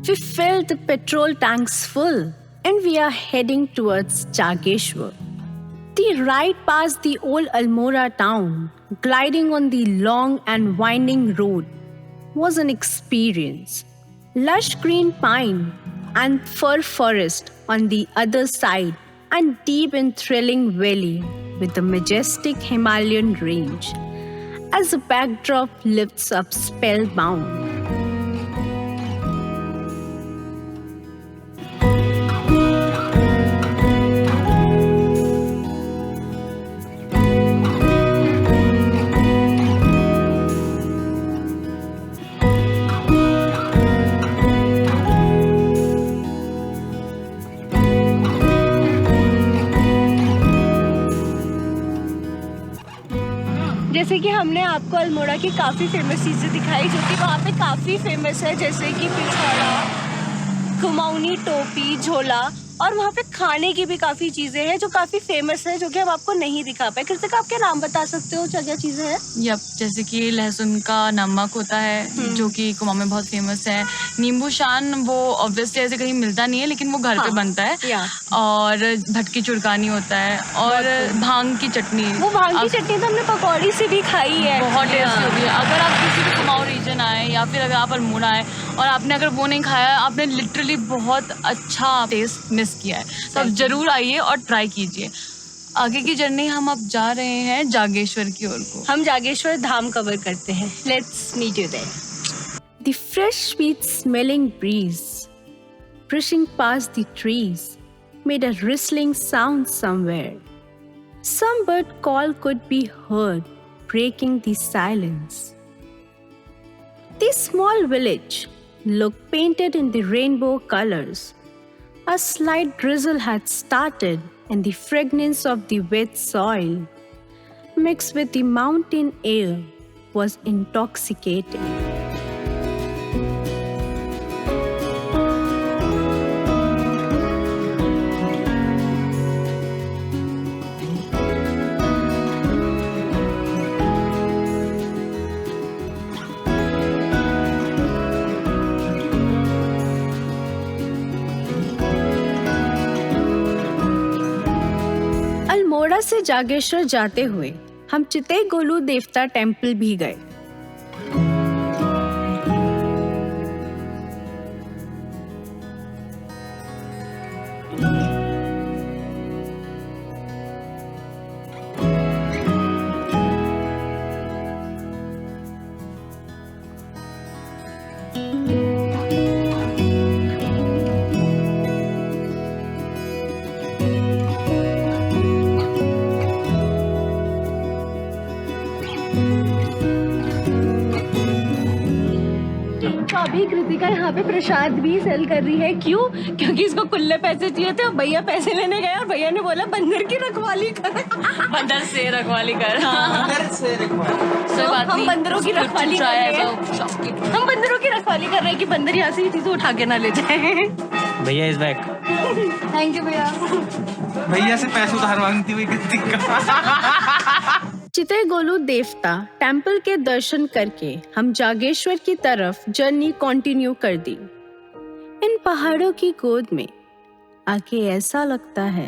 We filled the petrol tanks full and we are heading towards Jageshwar. The ride past the old Almora town, gliding on the long and winding road, was an experience. Lush green pine and fir forest on the other side, and deep and thrilling valley with the majestic Himalayan range as the backdrop lifts up spellbound. जैसे कि हमने आपको अल्मोड़ा की काफ़ी famous चीज़ें दिखाई जो कि वहाँ पे काफ़ी फेमस है, जैसे कि पिछौड़ा, कुमाऊनी टोपी, झोला, और वहाँ पे खाने की भी काफ़ी चीज़ें हैं जो काफ़ी फेमस है, जो कि हम आपको नहीं दिखा पाए। कृतिका, आप क्या नाम बता सकते हो, क्या क्या चीज़ें हैं? जैसे कि लहसुन का नमक होता है जो कि कुमाऊं में बहुत फेमस है। नींबू शान वो ऑब्वियसली ऐसे कहीं मिलता नहीं है, लेकिन वो घर पे बनता है। और भटकी चुरकानी होता है, और भांग की चटनी। वो भांग की चटनी तो हमने पकौड़ी से भी खाई है, बहुत टेस्टी होती है। अगर आप किसी भी कुमाऊं रीजन आए या फिर अगर आप अल्मोड़ा आए और आपने अगर वो नहीं खाया, आपने लिटरली बहुत अच्छा टेस्ट मिस किया है। तो आप जरूर आइए और ट्राई कीजिए। आगे की जर्नी हम अब जा रहे हैं जागेश्वर की ओर को। हम जागेश्वर धाम कवर करते हैं। Let's meet you there. The fresh sweet smelling breeze brushing past the trees made a rustling sound somewhere. Some bird call could be heard breaking the silence. This small village looked painted in the rainbow colors. A slight drizzle had started, and the fragrance of the wet soil, mixed with the mountain air, was intoxicating. Almora से जागेश्वर जाते हुए हम चिते गोलू देवता temple भी गए। अभी कृतिका यहाँ पे प्रसाद भी सेल कर रही है। क्यों? क्योंकि इसको खुले पैसे चाहिए थे, भैया पैसे लेने गए और भैया ने बोला बंदर की रखवाली कर। बंदर से रखवाली कर। बंदर से रखवाली। तो हम बंदरों की रखवाली कर रहे हैं। हम बंदरों की रखवाली कर रहे हैं कि बंदर यहाँ से ये चीजें उठा के ना ले जाए। भैया इस बैग। थैंक यू भैया। भैया से पैसे उधार मांगती हुई कृतिका। चिते गोलू देवता टेम्पल के दर्शन करके हम जागेश्वर की तरफ जर्नी कंटिन्यू कर दी। इन पहाड़ों की गोद में आके ऐसा लगता है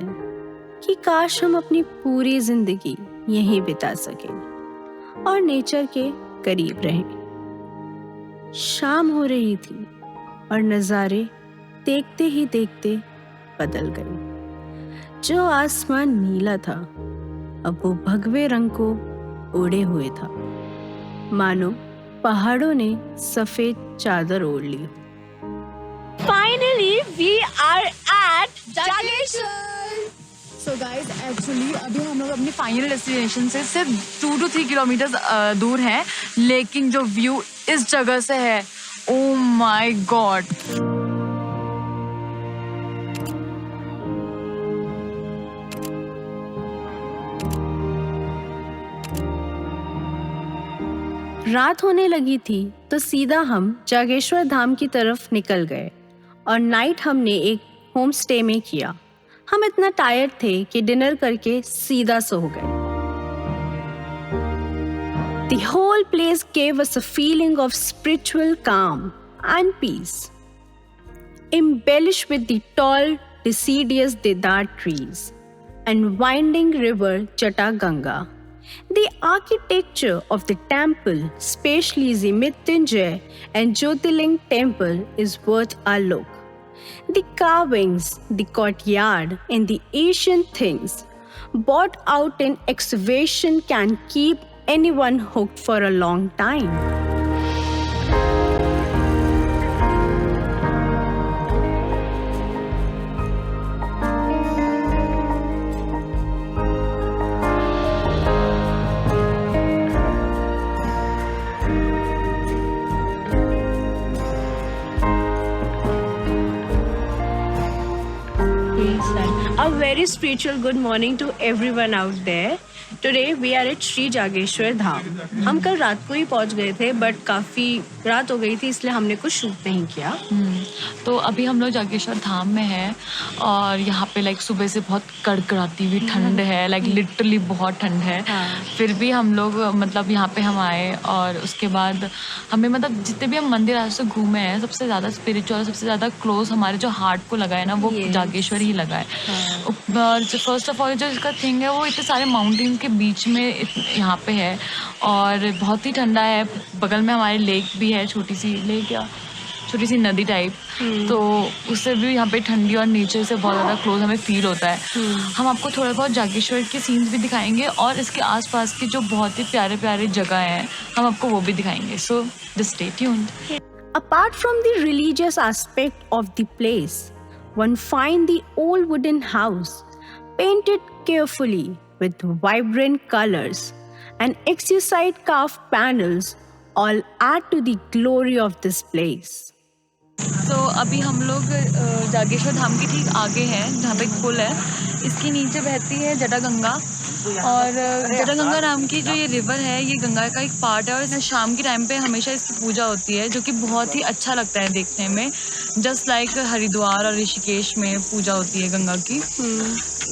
कि काश हम अपनी पूरी जिंदगी यहीं बिता सकें और नेचर के करीब रहें। शाम हो रही थी और नज़ारे देखते ही देखते बदल गए। जो आसमान नीला था अब वो भगवे रंग को ओढ़े हुए था, मानो पहाड़ों ने सफेद चादर ओढ़ ली। Finally we are at Jageshwar. So guys actually अभी हम लोग अपनी फाइनल डेस्टिनेशन से सिर्फ 2 to 3 किलोमीटर दूर हैं, लेकिन जो व्यू इस जगह से है, ओ माय गॉड। रात होने लगी थी तो सीधा हम जागेश्वर धाम की तरफ निकल गए और नाइट हमने एक होम स्टे में किया। हम इतना टायर्ड थे कि डिनर करके सीधा सो गए। The whole place gave us a feeling of spiritual calm and peace. embellished with the tall deciduous Deodar trees and winding river Jataganga. The architecture of the temple, especially the Mrityunjay and Jyotirling temple, is worth a look. The carvings, the courtyard, and the ancient things bought out in excavation can keep anyone hooked for a long time. A very spiritual good morning to everyone out there. Today we are at Shri Jageshwar धाम. हम कल रात को ही पहुंच गए थे but काफ़ी रात हो गई थी इसलिए हमने कुछ शूट नहीं किया. तो अभी हम लोग जागेश्वर धाम में हैं और यहाँ पे लाइक सुबह से बहुत कड़कड़ाती हुई ठंड है, लाइक लिटरली बहुत ठंड है. फिर भी हम लोग मतलब यहाँ पे हम आए और उसके बाद हमें मतलब जितने भी हम मंदिर आज से घूमे हैं सबसे ज़्यादा स्पिरिचुअल, सबसे ज़्यादा क्लोज हमारे जो हार्ट को लगा है ना वो जागेश्वर ही लगा है. और फर्स्ट ऑफ ऑल जो इसका थिंग है वो इतने सारे माउंटेन के बीच में यहाँ पे है और बहुत ही ठंडा है. बगल में हमारे लेक भी है, छोटी सी नदी टाइप. तो उससे भी यहाँ पे ठंडी और नेचर से बहुत ज़्यादा क्लोज हमें फील होता है. हम आपको थोड़ा बहुत जागेश्वर के सीन्स भी दिखाएंगे और इसके आसपास की जो बहुत ही प्यारे प्यारे जगह हैं हम आपको वो भी दिखाएंगे. So just stay tuned. Apart from the religious aspect of the place, one finds the old wooden house, painted carefully with vibrant colors and exquisite carved panels, all add to the glory of this place. तो अभी हम लोग जागेश्वर धाम के ठीक आगे हैं जहाँ पे एक पुल है. इसके नीचे बहती है जटागंगा और जटागंगा नाम की जो ये रिवर है ये गंगा का एक पार्ट है और शाम के टाइम पे हमेशा इसकी पूजा होती है जो कि बहुत ही अच्छा लगता है देखने में. जस्ट लाइक हरिद्वार और ऋषिकेश में पूजा होती है गंगा की.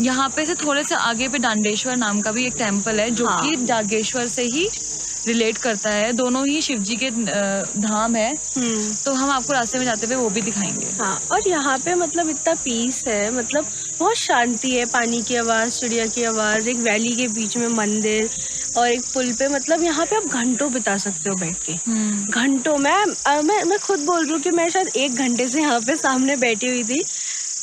यहाँ पे से थोड़े से आगे पे दांडेश्वर नाम का भी एक टेम्पल है जो कि जागेश्वर से ही रिलेट करता है. दोनों ही शिव जी के धाम है. तो हम आपको रास्ते में जाते हुए वो भी दिखाएंगे. हाँ, और यहाँ पे मतलब इतना पीस है, मतलब बहुत शांति है. पानी की आवाज़, चिड़िया की आवाज़, एक वैली के बीच में मंदिर और एक पुल पे. मतलब यहाँ पे आप घंटों बिता सकते हो बैठ के. घंटों. मैं खुद बोल रही हूँ कि मैं शायद 1 घंटे से यहाँ पे सामने बैठी हुई थी,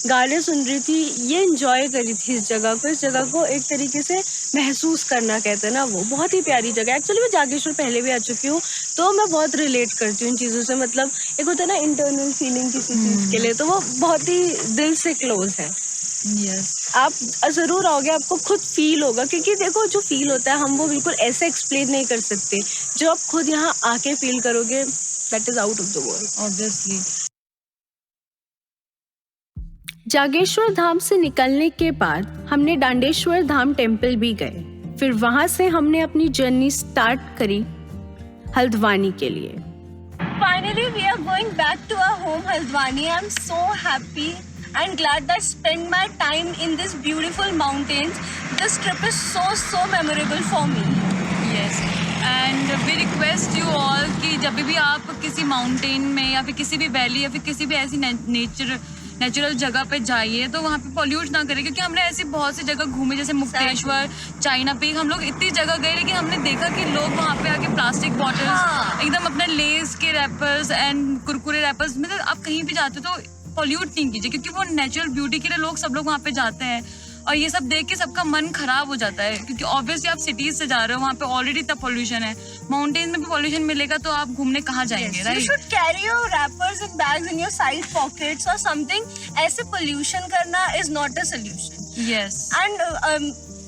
गाने सुन रही थी, ये एंजॉय करी थी इस जगह को एक तरीके से महसूस करना कहते हैं ना. वो बहुत ही प्यारी जगह है. एक्चुअली मैं जागेश्वर पहले भी आ चुकी हूँ तो मैं बहुत रिलेट करती हूँ इन चीज़ों से. मतलब एक होता है ना इंटरनल फीलिंग किसी चीज़ के लिए, तो वो बहुत ही दिल से क्लोज है. आप ज़रूर आओगे, आपको खुद फील होगा क्योंकि देखो जो फील होता है हम वो बिल्कुल ऐसे एक्सप्लेन नहीं कर सकते. जो आप खुद यहाँ आके फील करोगे that is out of the world obviously. Jageshwar Dham से निकलने के बाद हमने दांडेश्वर धाम टेम्पल भी गए. फिर वहां से हमने अपनी जर्नी स्टार्ट करी हल्द्वानी के लिए. Finally, we are going back to our home, Haldwani. I'm so happy and glad that I spent my time in these beautiful mountains. This trip is so memorable for me. Yes. And we request you all कि जब भी आप किसी mountain में या फिर किसी भी वैली या फिर किसी भी ऐसी नेचुरल जगह पे जाइए तो वहाँ पे पॉल्यूट ना करें. क्योंकि हमने ऐसी बहुत सी जगह घूमी जैसे मुक्तेश्वर, चाइना पीक, हम लोग इतनी जगह गए लेकिन हमने देखा कि लोग वहाँ पे आके प्लास्टिक बॉटल्स एकदम अपने लेस के रैपर्स एंड कुरकुरे रैपर्स, मतलब आप कहीं भी जाते हो तो पॉल्यूट नहीं कीजिए क्योंकि वो नेचुरल ब्यूटी के लिए सब लोग वहाँ पे जाते हैं. और ये सब देख के सबका मन खराब हो जाता है क्योंकि ऑब्वियसली आप सिटीज से जा रहे हो, वहाँ पे ऑलरेडी इतना पॉल्यूशन है. माउंटेन में भी पॉल्यूशन मिलेगा तो आप घूमने कहाँ जाएंगे, right? You should carry your wrappers and bags in your side pockets or something. ऐसे pollution करना is not a solution. Yes. And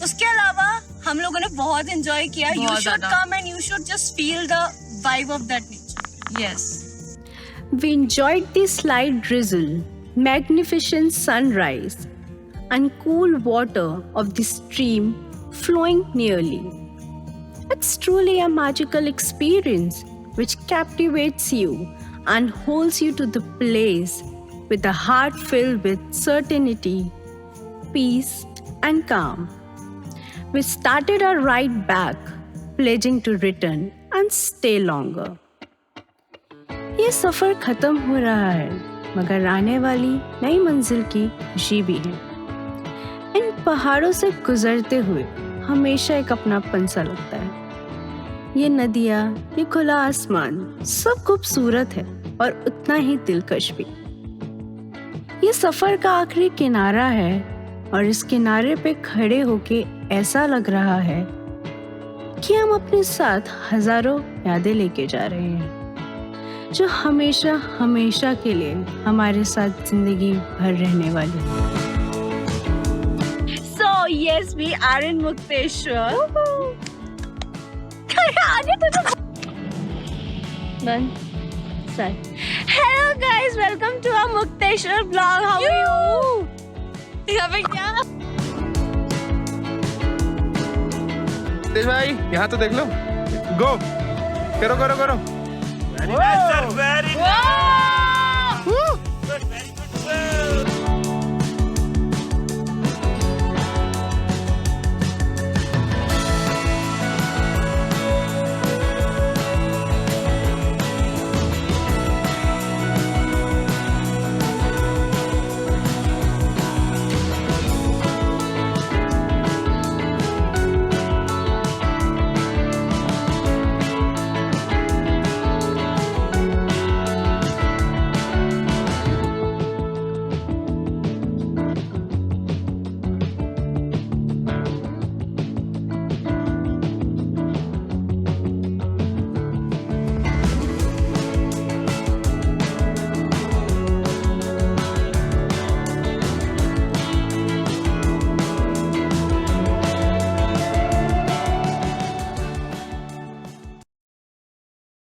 उसके अलावा हम लोगों ने बहुत enjoy किया. You should come and you should just feel the vibe of that nature. Yes. We enjoyed the slight drizzle, magnificent sunrise, and cool water of the stream flowing nearly. It's truly a magical experience which captivates you and holds you to the place with a heart filled with certainty, peace, and calm. We started our ride back, pledging to return and stay longer. ये सफर खत्म हो रहा है मगर आने वाली नई मंजिल की खुशी भी है। इन पहाड़ों से गुजरते हुए हमेशा एक अपनापन सा लगता है। ये नदियाँ, ये खुला आसमान सब खूबसूरत है और उतना ही दिलकश भी। ये सफर का आखिरी किनारा है और इस किनारे पे खड़े होके ऐसा लग रहा है कि हम अपने साथ हजारों यादें लेके जा रहे हैं, जो हमेशा हमेशा के लिए हमारे साथ जिंदगी भर रहने वाली है। So yes, we are in Mukteshwar. आगे तो Done. Start. Hello guys, welcome to our Mukteshwar vlog. How are you? यहाँ पे क्या? तेज भाई यहाँ तो देख लो। गो करो करो करो। Very nice, sir. Very nice.